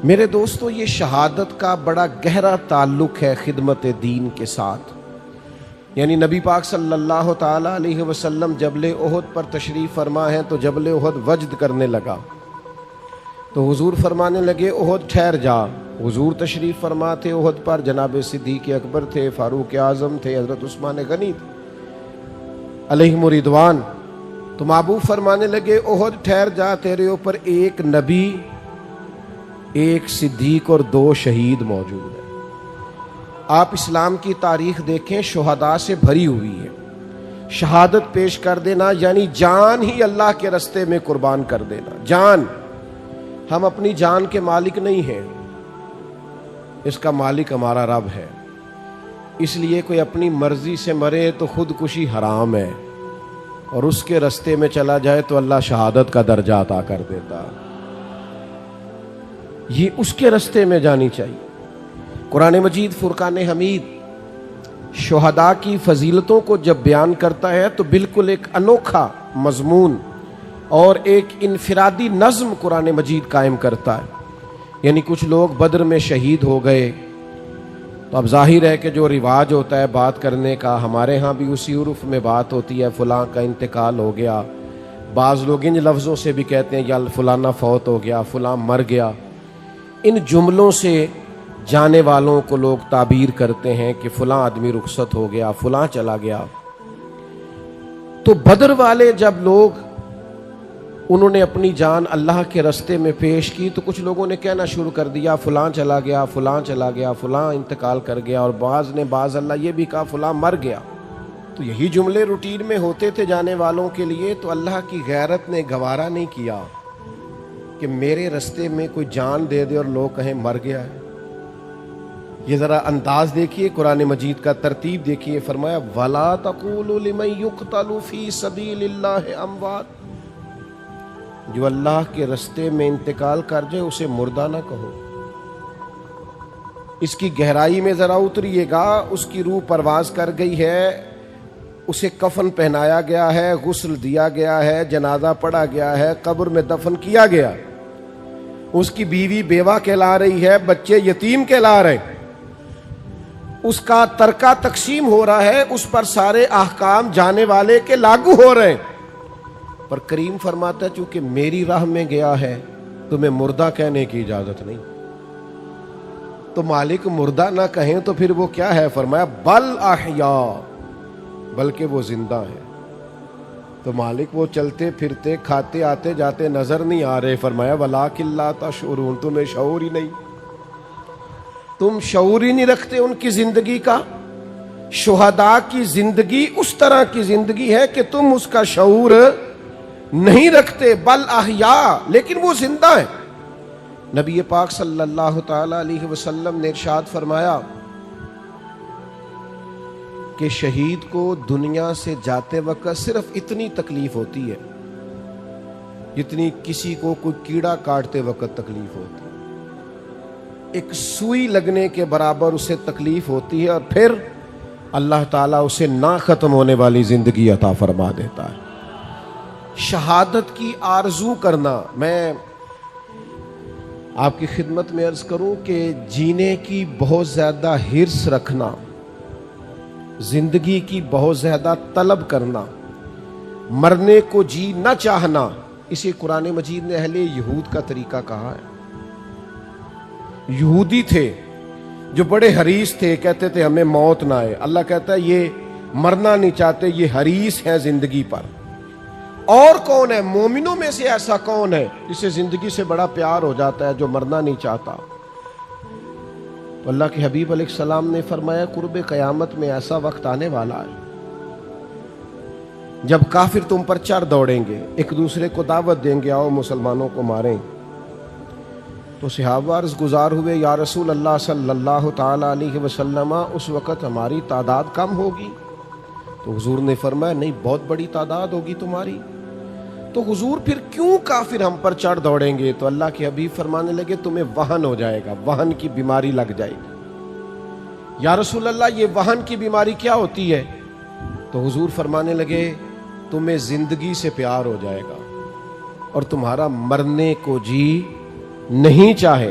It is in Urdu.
میرے دوستو، یہ شہادت کا بڑا گہرا تعلق ہے خدمت دین کے ساتھ۔ یعنی نبی پاک صلی اللہ تعالی علیہ وسلم جبل احد پر تشریف فرما ہے تو جبل احد وجد کرنے لگا، تو حضور فرمانے لگے احد ٹھہر جا۔ حضور تشریف فرما تھے احد پر، جناب صدیق اکبر تھے، فاروق اعظم تھے، حضرت عثمان غنی تھے علیہم رضوان۔ تو محبوب فرمانے لگے احد ٹھہر جا، تیرے اوپر ایک نبی، ایک صدیق اور 2 شہید موجود ہیں۔ آپ اسلام کی تاریخ دیکھیں، شہداء سے بھری ہوئی ہے۔ شہادت پیش کر دینا یعنی جان ہی اللہ کے رستے میں قربان کر دینا۔ جان، ہم اپنی جان کے مالک نہیں ہیں، اس کا مالک ہمارا رب ہے۔ اس لیے کوئی اپنی مرضی سے مرے تو خودکشی حرام ہے، اور اس کے رستے میں چلا جائے تو اللہ شہادت کا درجہ عطا کر دیتا۔ یہ اس کے رستے میں جانی چاہیے۔ قرآن مجید فرقان حمید شہداء کی فضیلتوں کو جب بیان کرتا ہے تو بالکل ایک انوکھا مضمون اور ایک انفرادی نظم قرآن مجید قائم کرتا ہے۔ یعنی کچھ لوگ بدر میں شہید ہو گئے، تو اب ظاہر ہے کہ جو رواج ہوتا ہے بات کرنے کا، ہمارے ہاں بھی اسی عرف میں بات ہوتی ہے، فلاں کا انتقال ہو گیا۔ بعض لوگ ان لفظوں سے بھی کہتے ہیں یا فلانا فوت ہو گیا، فلاں مر گیا۔ ان جملوں سے جانے والوں کو لوگ تعبیر کرتے ہیں کہ فلاں آدمی رخصت ہو گیا، فلاں چلا گیا۔ تو بدر والے جب لوگ انہوں نے اپنی جان اللہ کے رستے میں پیش کی تو کچھ لوگوں نے کہنا شروع کر دیا فلاں چلا گیا، فلاں چلا گیا، فلاں انتقال کر گیا، اور بعض اللہ یہ بھی کہا فلاں مر گیا۔ تو یہی جملے روٹین میں ہوتے تھے جانے والوں کے لیے، تو اللہ کی غیرت نے گوارا نہیں کیا کہ میرے رستے میں کوئی جان دے دے اور لوگ کہیں مر گیا ہے۔ یہ ذرا انداز دیکھیے قرآن مجید کا، ترتیب دیکھیے۔ فرمایا وَلَا تَقُولُوا لِمَن يُقْتَلُ فِي سَبِيلِ اللَّهِ أَمْوَاتٌ، جو اللہ کے رستے میں انتقال کر جائے اسے مردہ نہ کہو۔ اس کی گہرائی میں ذرا اتریے گا۔ اس کی روح پرواز کر گئی ہے، اسے کفن پہنایا گیا ہے، غسل دیا گیا ہے، جنازہ پڑھا گیا ہے، قبر میں دفن کیا گیا، اس کی بیوی بیوہ کہلا رہی ہے، بچے یتیم کہلا رہے، اس کا ترکہ تقسیم ہو رہا ہے، اس پر سارے احکام جانے والے کے لاگو ہو رہے ہیں، پر کریم فرماتا ہے چونکہ میری راہ میں گیا ہے تمہیں مردہ کہنے کی اجازت نہیں۔ تو مالک مردہ نہ کہیں تو پھر وہ کیا ہے؟ فرمایا بل احیاء، بلکہ وہ زندہ ہے۔ تو مالک وہ چلتے پھرتے کھاتے آتے جاتے نظر نہیں آ رہے۔ فرمایا وَلَٰكِن لَا تَشْعُرُونَ، تمہیں شعور ہی نہیں، تم شعور ہی نہیں رکھتے ان کی زندگی کا۔ شہداء کی زندگی اس طرح کی زندگی ہے کہ تم اس کا شعور نہیں رکھتے۔ بل احیاء، لیکن وہ زندہ ہیں۔ نبی پاک صلی اللہ تعالی علیہ وسلم نے ارشاد فرمایا کہ شہید کو دنیا سے جاتے وقت صرف اتنی تکلیف ہوتی ہے جتنی کسی کو کوئی کیڑا کاٹتے وقت تکلیف ہوتی ہے۔ ایک سوئی لگنے کے برابر اسے تکلیف ہوتی ہے، اور پھر اللہ تعالیٰ اسے نہ ختم ہونے والی زندگی عطا فرما دیتا ہے۔ شہادت کی آرزو کرنا، میں آپ کی خدمت میں عرض کروں کہ جینے کی بہت زیادہ حرص رکھنا، زندگی کی بہت زیادہ طلب کرنا، مرنے کو جی نہ چاہنا، اسے قرآن مجید نے اہل یہود کا طریقہ کہا ہے۔ یہودی تھے جو بڑے حریص تھے، کہتے تھے ہمیں موت نہ آئے۔ اللہ کہتا ہے یہ مرنا نہیں چاہتے، یہ حریص ہیں زندگی پر۔ اور کون ہے مومنوں میں سے ایسا کون ہے جسے زندگی سے بڑا پیار ہو جاتا ہے جو مرنا نہیں چاہتا؟ تو اللہ کے حبیب علیہ السلام نے فرمایا قرب قیامت میں ایسا وقت آنے والا ہے جب کافر تم پر چڑھ دوڑیں گے، ایک دوسرے کو دعوت دیں گے آؤ مسلمانوں کو ماریں۔ تو صحابہ عرض گزار ہوئے یا رسول اللہ صلی اللہ تعالی علیہ وسلم، اس وقت ہماری تعداد کم ہوگی؟ تو حضور نے فرمایا نہیں، بہت بڑی تعداد ہوگی تمہاری۔ تو حضور پھر کیوں کافر ہم پر چڑھ دوڑیں گے؟ تو اللہ کے حبیب فرمانے لگے تمہیں وہن ہو جائے گا، وہن کی بیماری لگ جائے گی۔ یا رسول اللہ یہ وہن کی بیماری کیا ہوتی ہے؟ تو حضور فرمانے لگے تمہیں زندگی سے پیار ہو جائے گا اور تمہارا مرنے کو جی نہیں چاہے۔